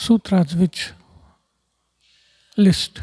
sutras which list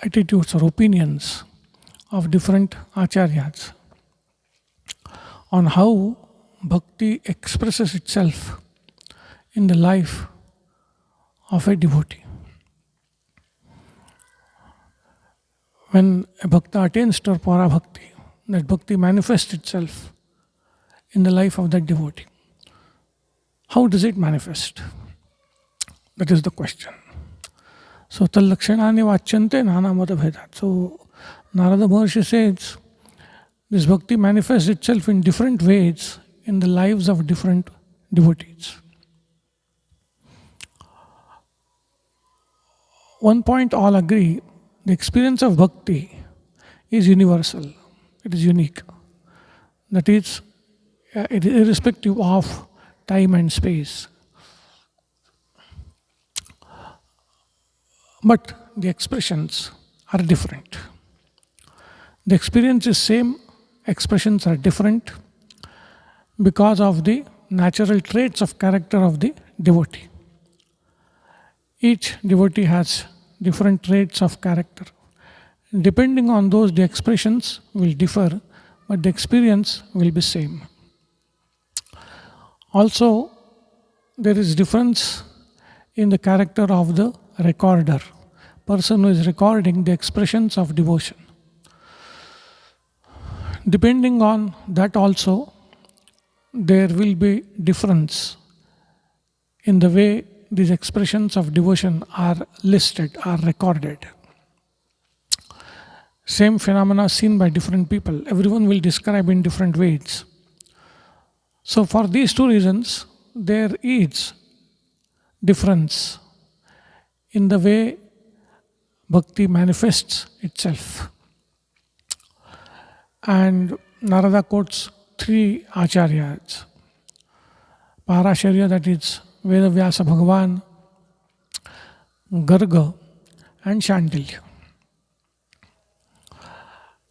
attitudes or opinions of different acharyas on how bhakti expresses itself in the life of a devotee. When a bhakta attains to para bhakti, that bhakti manifests itself in the life of that devotee. How does it manifest? That is the question. So, tallakshanani vachyante nana mata bhedat. So, Narada Maharshi says, this bhakti manifests itself in different ways in the lives of different devotees. One point all agree, the experience of bhakti is universal, it is unique. That is, it is irrespective of time and space. But the expressions are different. The experience is same, expressions are different because of the natural traits of character of the devotee. Each devotee has different traits of character. Depending on those, the expressions will differ, but the experience will be same. Also, there is difference in the character of the recorder, person who is recording the expressions of devotion. Depending on that also, there will be difference in the way these expressions of devotion are listed, are recorded. Same phenomena seen by different people. Everyone will describe in different ways. So for these two reasons, there is difference in the way bhakti manifests itself. And Narada quotes three acharyas. Parasharya, that is Veda Vyasa Bhagavan, Garga and Shandilya.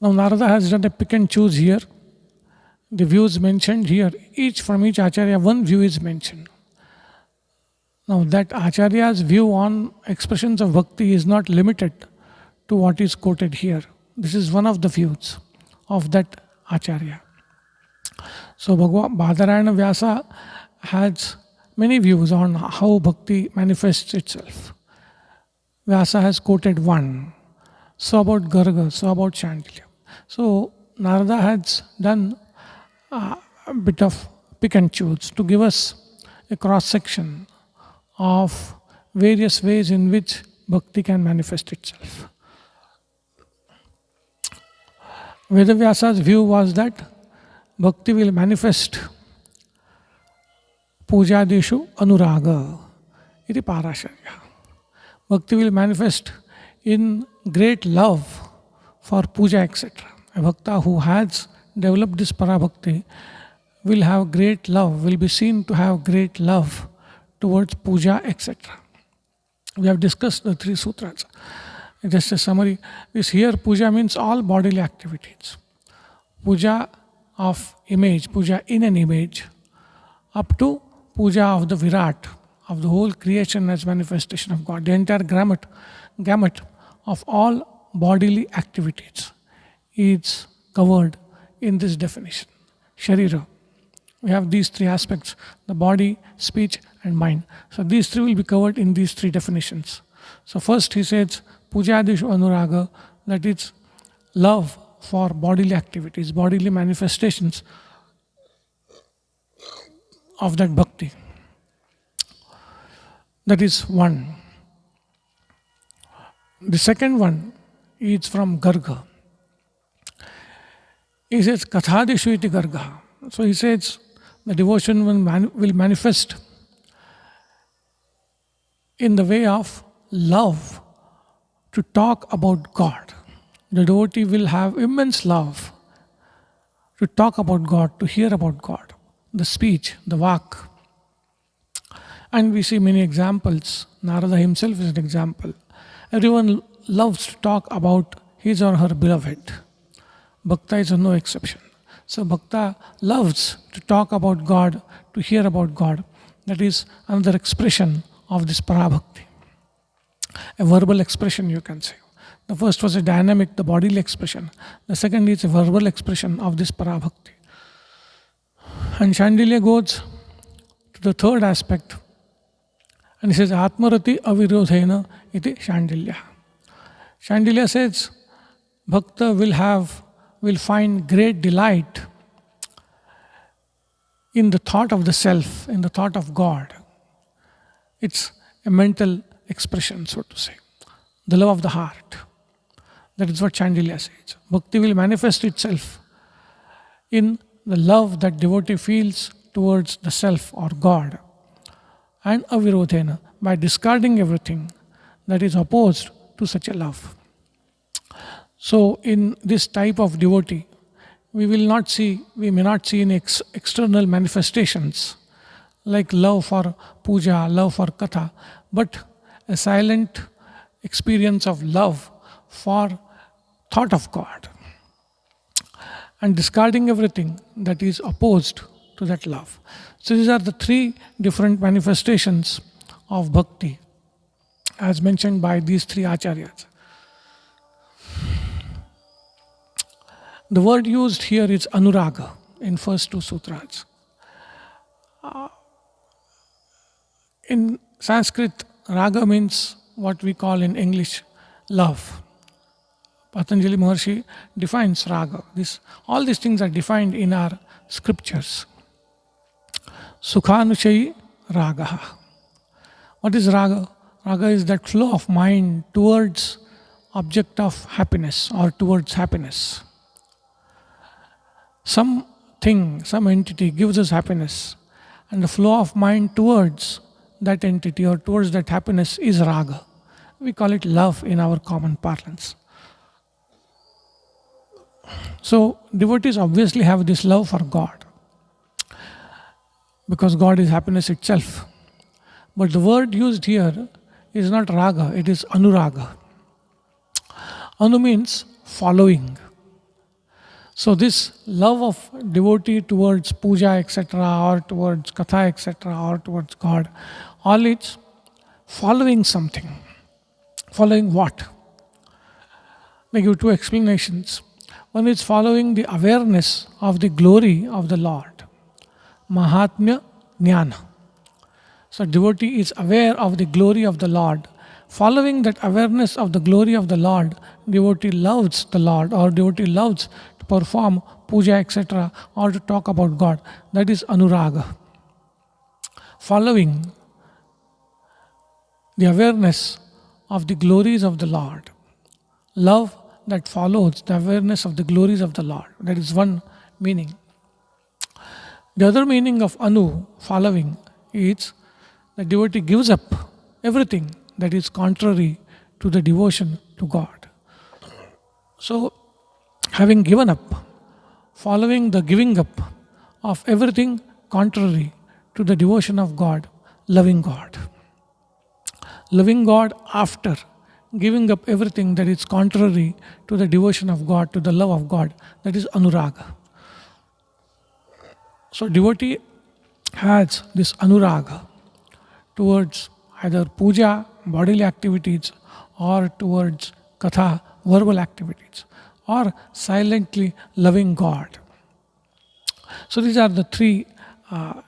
Now Narada has done a pick and choose here. The views mentioned here, each from each acharya, one view is mentioned. Now that acharya's view on expressions of bhakti is not limited to what is quoted here. This is one of the views of that acharya. So Badarayana Vyasa has many views on how bhakti manifests itself. Vyasa has quoted one, so about Garga, so about Shandilya. So Narada has done a bit of pick and choose to give us a cross section of various ways in which bhakti can manifest itself. Vedavyasa's view was that bhakti will manifest pujadeshu anuraga, iti parasharya. Bhakti will manifest in great love for puja, etc. A bhakta who has developed this parabhakti will have great love, will be seen to have great love towards puja, etc. We have discussed the three sutras. Just a summary is here, puja means all bodily activities. Puja of image, puja in an image, up to puja of the Virat, of the whole creation as manifestation of God. The entire gamut of all bodily activities is covered in this definition. Sharira. We have these three aspects, the body, speech and mind. So these three will be covered in these three definitions. So first he says, Pujadishu Anuraga, that is love for bodily activities, bodily manifestations of that bhakti. That is one. The second one is from Garga. He says, Kathadishu iti Garga. So he says, the devotion will manifest in the way of love to talk about God. The devotee will have immense love to talk about God, to hear about God, the speech, the vak. And we see many examples. Narada himself is an example. Everyone loves to talk about his or her beloved. Bhakta is no exception. So Bhakta loves to talk about God, to hear about God. That is another expression of this Parabhakti. A verbal expression, you can say. The first was a dynamic, the bodily expression. The second is a verbal expression of this Parabhakti. And Shandilya goes to the third aspect, and he says, Atmarati avirodhena iti Shandilya. Shandilya says, Bhakta will find great delight in the thought of the self, in the thought of God. It's a mental expression, so to say. The love of the heart. That is what Shandilya says. Bhakti will manifest itself in the love that devotee feels towards the self or God. And avirodhena, by discarding everything that is opposed to such a love. So in this type of devotee, we may not see any external manifestations like love for puja, love for katha, but a silent experience of love for thought of God and discarding everything that is opposed to that love. So these are the three different manifestations of bhakti as mentioned by these three acharyas. The word used here is anuraga in first two sutras. In Sanskrit, raga means what we call in English love. Patanjali Maharshi defines raga. All these things are defined in our scriptures. Sukhanushayi raga. What is raga? Raga is that flow of mind towards object of happiness or towards happiness. Something, some entity gives us happiness, and the flow of mind towards that entity or towards that happiness is raga. We call it love in our common parlance. So devotees obviously have this love for God because God is happiness itself. But the word used here is not raga, it is anuraga. Anu means following. So this love of devotee towards puja, etc., or towards katha, etc., or towards God, all it's following something. Following what? I give two explanations. One is following the awareness of the glory of the Lord. Mahatmya Jnana. So devotee is aware of the glory of the Lord. Following that awareness of the glory of the Lord, devotee loves the Lord or devotee loves to perform puja, etc., or to talk about God. That is anuraga. Following the awareness of the glories of the Lord. Love that follows the awareness of the glories of the Lord. That is one meaning. The other meaning of anu, following, is the devotee gives up everything that is contrary to the devotion to God. So, having given up, following the giving up of everything contrary to the devotion of God, loving God. Loving God after giving up everything that is contrary to the devotion of God, to the love of God, that is anuraga. So devotee has this anuraga towards either puja, bodily activities, or towards katha, verbal activities, or silently loving God. So these are the three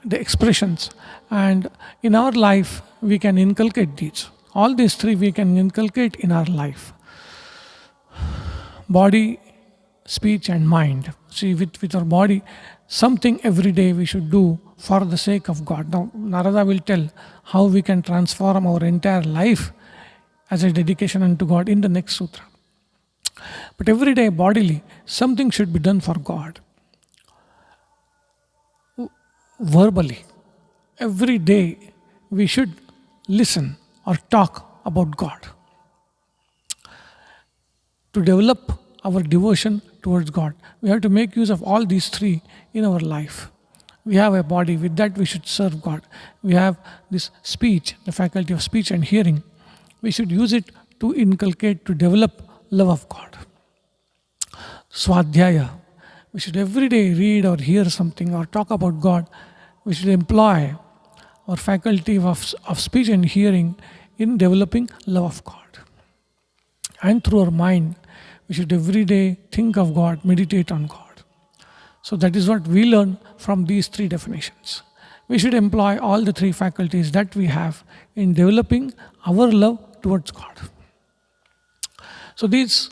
the expressions, and in our life we can inculcate these. All these three we can inculcate in our life. Body, speech and mind. See, with our body, something every day we should do for the sake of God. Now, Narada will tell how we can transform our entire life as a dedication unto God in the next sutra. But every day, bodily, something should be done for God. Verbally, every day we should listen or talk about God. To develop our devotion towards God, we have to make use of all these three in our life. We have a body, with that we should serve God. We have this speech, the faculty of speech and hearing. We should use it to inculcate, to develop love of God. Swadhyaya, we should every day read or hear something or talk about God. We should employ our faculty of speech and hearing in developing love of God. And through our mind, we should every day think of God, meditate on God. So that is what we learn from these three definitions. We should employ all the three faculties that we have in developing our love towards God. So these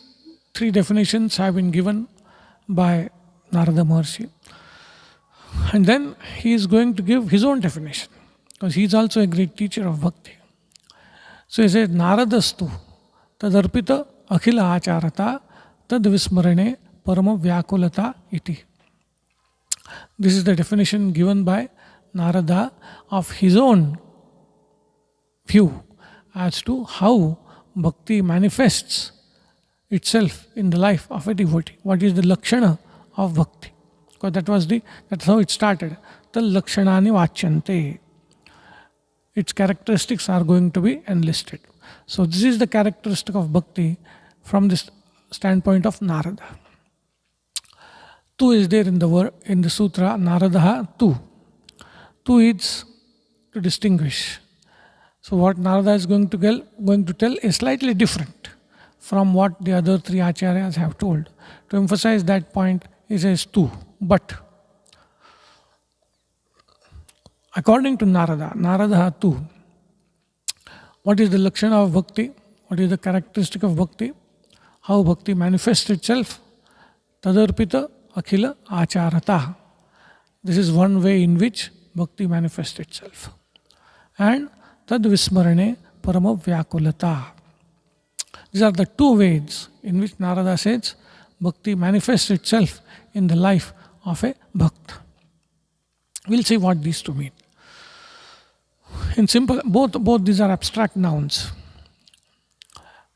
three definitions have been given by Narada Maharshi. And then he is going to give his own definition, because he is also a great teacher of Bhakti. So he says, Naradastu tadarpita akhila acharata tad vismarane parama vyakulata iti. This is the definition given by Narada of his own view as to how Bhakti manifests itself in the life of a devotee. What is the lakshana of Bhakti? Because that's how it started. The lakshanani vachyante. Its characteristics are going to be enlisted. So this is the characteristic of Bhakti from this standpoint of Narada. Tu is there in the word, in the sutra, Naradaha tu. Tu is to distinguish. So what Narada is going to tell is slightly different from what the other three acharyas have told. To emphasize that point, he says tu. But according to Narada tu, what is the lakshana of Bhakti? What is the characteristic of Bhakti? How Bhakti manifests itself? Tadarpita akhila acharata. This is one way in which Bhakti manifests itself. And tad vismarane parama vyakulata. These are the two ways in which Narada says Bhakti manifests itself in the life of a Bhakt. We'll see what these two mean. In simple, both these are abstract nouns.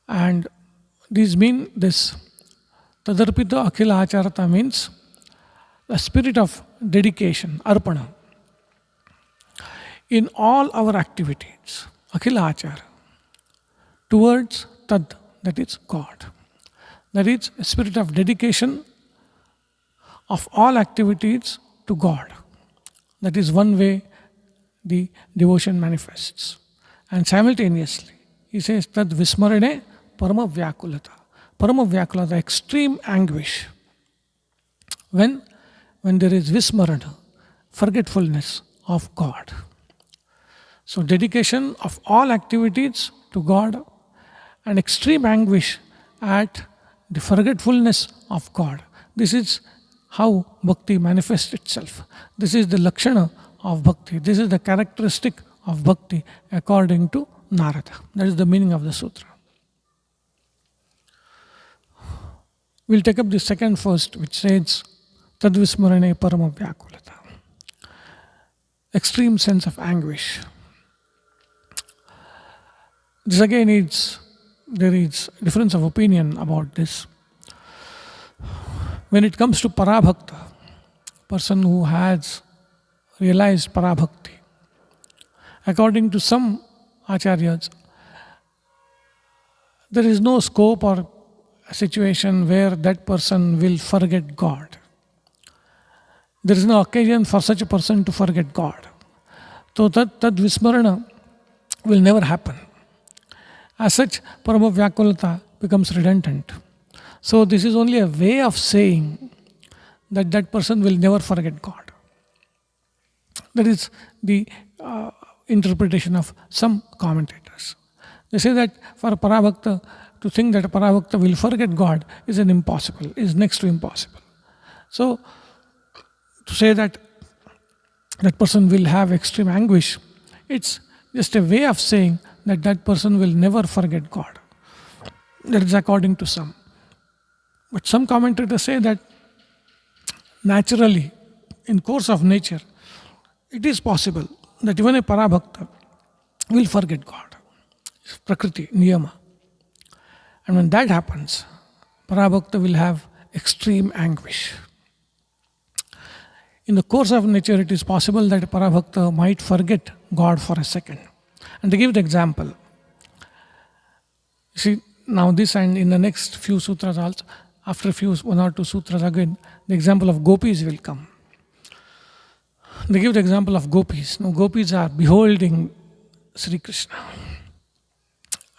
And these mean this. Tadarpita akhila acharata means the spirit of dedication, arpana. In all our activities, akhila achara, towards tad, that is God. That is a spirit of dedication of all activities to God. That is one way the devotion manifests. And simultaneously, he says, tad vismarane parama vyakulata. Parama vyakulata, extreme anguish. When there is vismarana, forgetfulness of God. So dedication of all activities to God and extreme anguish at the forgetfulness of God. This is how Bhakti manifests itself. This is the lakshana of Bhakti. This is the characteristic of Bhakti according to Narada. That is the meaning of the sutra. We'll take up the second first, which says, Tadvismarane parama vyakulata. Extreme sense of anguish. This again there is difference of opinion about this. When it comes to parabhakta, person who has realized parabhakti, according to some acharyas, there is no scope or a situation where that person will forget God. There is no occasion for such a person to forget God. So tad vismarana will never happen. As such, parama vyakulata becomes redundant. So this is only a way of saying that that person will never forget God. That is the interpretation of some commentators. They say that for a parabhakta, to think that a parabhakta will forget God is next to impossible. So to say that that person will have extreme anguish, it's just a way of saying that that person will never forget God. That is according to some. But some commentators say that naturally, in course of nature, it is possible that even a parabhakta will forget God. It's Prakriti, niyama. And when that happens, parabhakta will have extreme anguish. In the course of nature, it is possible that a parabhakta might forget God for a second. And to give the example, you see, now this and in the next few sutras also, after a few, one or two sutras again, the example of gopis will come. They give the example of gopis. Now, gopis are beholding Sri Krishna.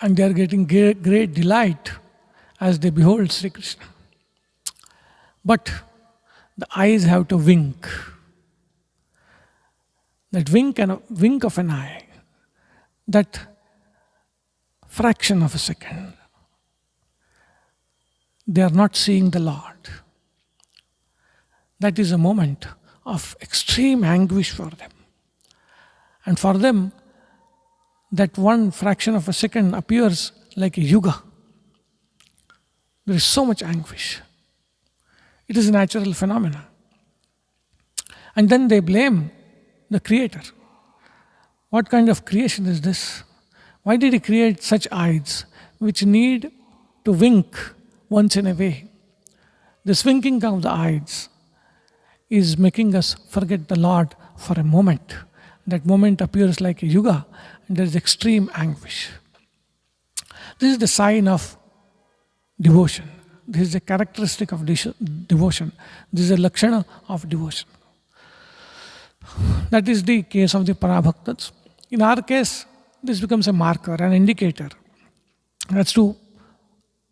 And they are getting great delight as they behold Sri Krishna. But the eyes have to wink. That wink of an eye, that fraction of a second, they are not seeing the Lord. That is a moment of extreme anguish for them. And for them, that one fraction of a second appears like a yuga. There is so much anguish. It is a natural phenomenon. And then they blame the Creator. What kind of creation is this? Why did He create such eyes which need to wink once in a way? This winking of the eyes is making us forget the Lord for a moment. That moment appears like a yuga, and there is extreme anguish. This is the sign of devotion. This is a characteristic of devotion. This is a lakshana of devotion. That is the case of the Parabhaktas. In our case, this becomes a marker, an indicator as to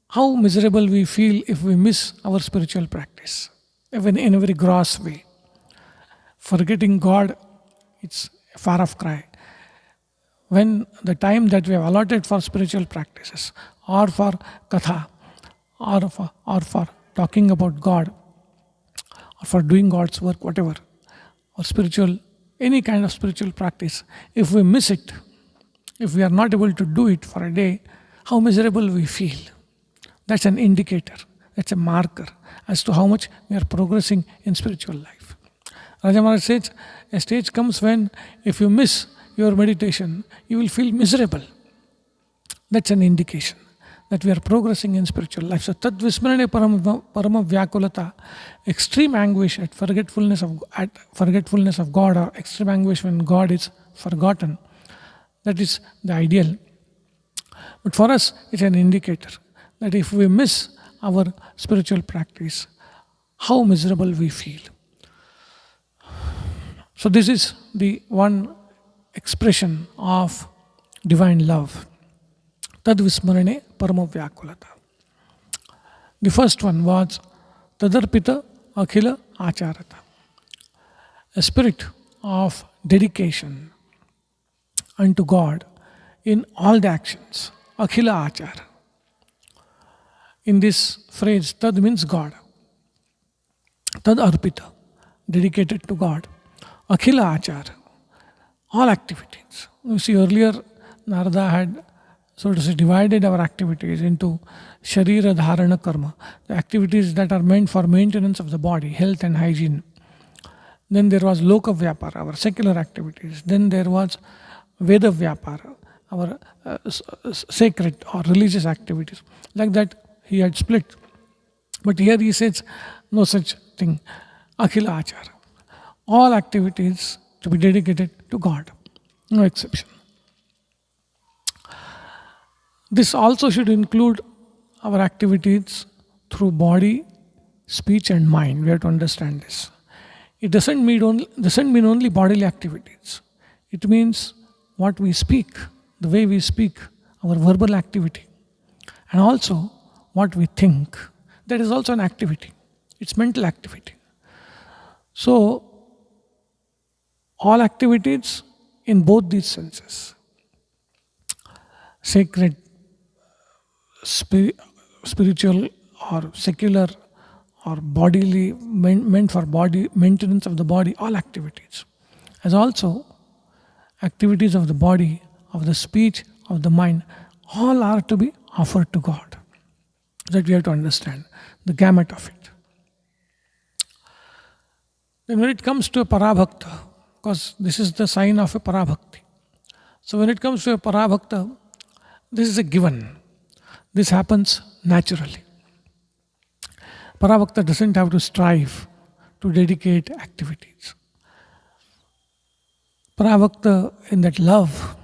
how miserable we feel if we miss our spiritual practice, even in a very gross way. Forgetting God, it's a far off cry. When the time that we have allotted for spiritual practices, or for katha, or for talking about God, or for doing God's work, whatever, or spiritual, any kind of spiritual practice, if we miss it, if we are not able to do it for a day, how miserable we feel. That's an indicator, that's a marker as to how much we are progressing in spiritual life. Raja Maharaj says, a stage comes when if you miss your meditation, you will feel miserable. That's an indication that we are progressing in spiritual life. So, tad vismarane parama vyakulata, extreme anguish at forgetfulness of God, or extreme anguish when God is forgotten. That is the ideal. But for us, it's an indicator that if we miss our spiritual practice, how miserable we feel. So this is the one expression of divine love. Tad vismarane parama vyakulata. The first one was tadarpita akhila acharata. A spirit of dedication unto God in all the actions. Akhila achara. In this phrase, tad means God. Tad arpita, dedicated to God. Akhila achara, all activities. You see, earlier Narada had, so to say, divided our activities into sharira dharana karma, the activities that are meant for maintenance of the body, health and hygiene. Then there was loka vyapara, our secular activities. Then there was veda vyapara, our sacred or religious activities. Like that, he had split. But here he says, no such thing. Akhila achara. All activities to be dedicated to God. No exception. This also should include our activities through body, speech and mind. We have to understand this. It doesn't mean only bodily activities. It means what we speak, the way we speak, our verbal activity. And also what we think. That is also an activity. It's mental activity. So, all activities in both these senses. Sacred, spiritual or secular or bodily, meant for body, maintenance of the body, all activities. As also activities of the body, of the speech, of the mind, all are to be offered to God. That we have to understand, the gamut of it. Then when it comes to a parabhakta, because this is the sign of a parabhakti. So when it comes to a parabhakta, this is a given. This happens naturally. Parabhakta doesn't have to strive to dedicate activities. Parabhakta, in that love,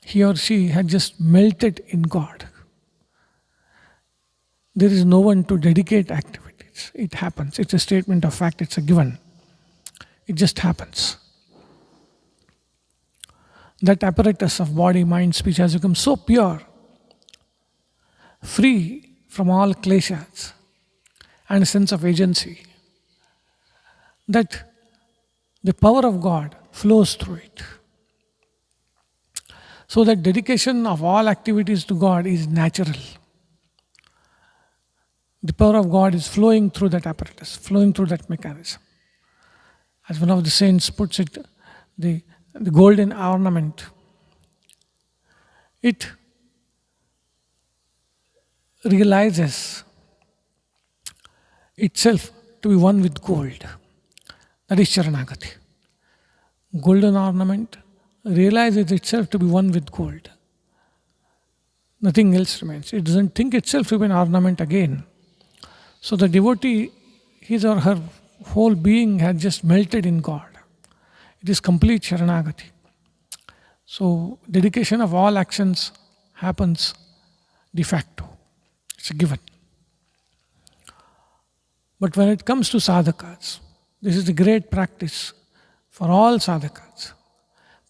he or she had just melted in God. there is no one to dedicate activities. It happens. It's a statement of fact. It's a given. It just happens. That apparatus of body, mind, speech has become so pure, free from all kleshas and a sense of agency, that the power of God flows through it. So that dedication of all activities to God is natural. The power of God is flowing through that apparatus, flowing through that mechanism. As one of the saints puts it, the golden ornament, it realizes itself to be one with gold. That is Sharanagati. Golden ornament realizes itself to be one with gold. Nothing else remains. It doesn't think itself to be an ornament again. So the devotee, his or her whole being has just melted in God. It is complete Sharanagati. So dedication of all actions happens de facto. It's a given. But when it comes to sadhakas, this is the great practice for all sadhakas.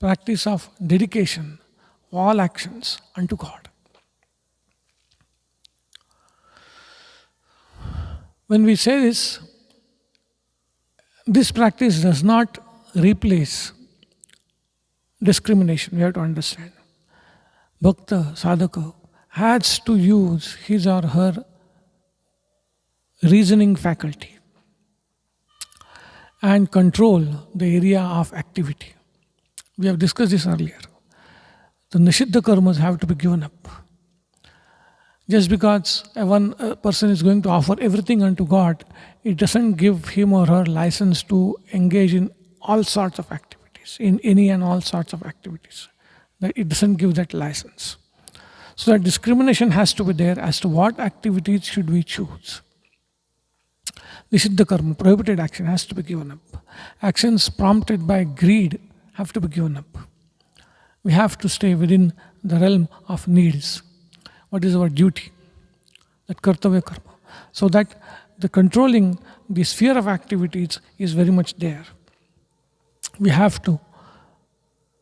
Practice of dedication of all actions unto God. When we say this practice does not replace discrimination. We have to understand. Bhakta, sadhaka has to use his or her reasoning faculty and control the area of activity. We have discussed this earlier. The nishiddha karmas have to be given up. Just because one person is going to offer everything unto God, it doesn't give him or her license to engage in all sorts of activities, in any and all sorts of activities. It doesn't give that license. So that discrimination has to be there as to what activities should we choose. Nishiddha karma, prohibited action, has to be given up. Actions prompted by greed have to be given up. We have to stay within the realm of needs. What is our duty? That kartavya karma. So that the controlling the sphere of activities is very much there. We have to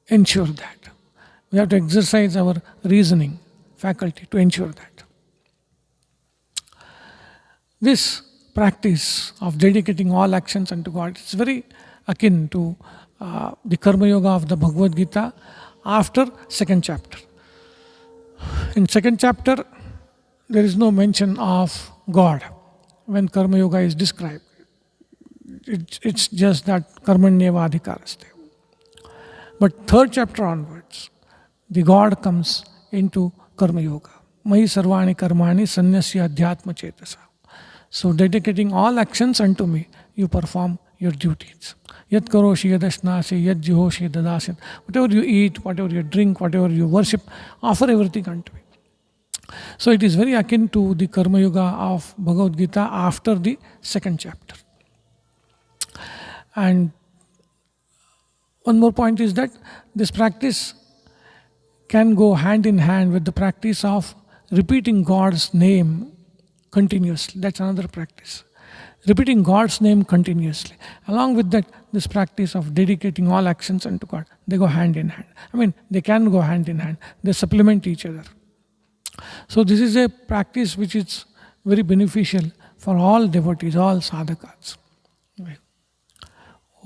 ensure that. We have to exercise our reasoning faculty to ensure that. This practice of dedicating all actions unto God is very akin to the Karma Yoga of the Bhagavad Gita after second chapter. In second chapter, there is no mention of God when Karma Yoga is described. It's just that Karmanyeva Adhikaraste. But third chapter onwards, the God comes into Karma Yoga. Mahi sarvani karmani sanyasya adhyatma chetasa. So dedicating all actions unto me, you perform your duties. Yat karoshi yadashnasi yad jihoshi dadasin. Whatever you eat, whatever you drink, whatever you worship, offer everything unto me. So it is very akin to the Karma Yoga of Bhagavad Gita after the second chapter. And one more point is that this practice can go hand in hand with the practice of repeating God's name continuously. That's another practice. Repeating God's name continuously. Along with that, this practice of dedicating all actions unto God, they go hand in hand. I mean, they can go hand in hand. They supplement each other. So this is a practice which is very beneficial for all devotees, all sadhakas.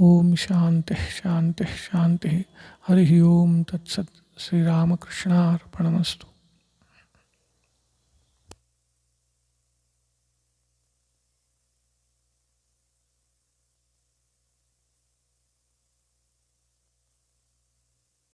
Om Shanti Shanti Shanti Hari Om Tat Sat Sri Ramakrishna Arpanamastu.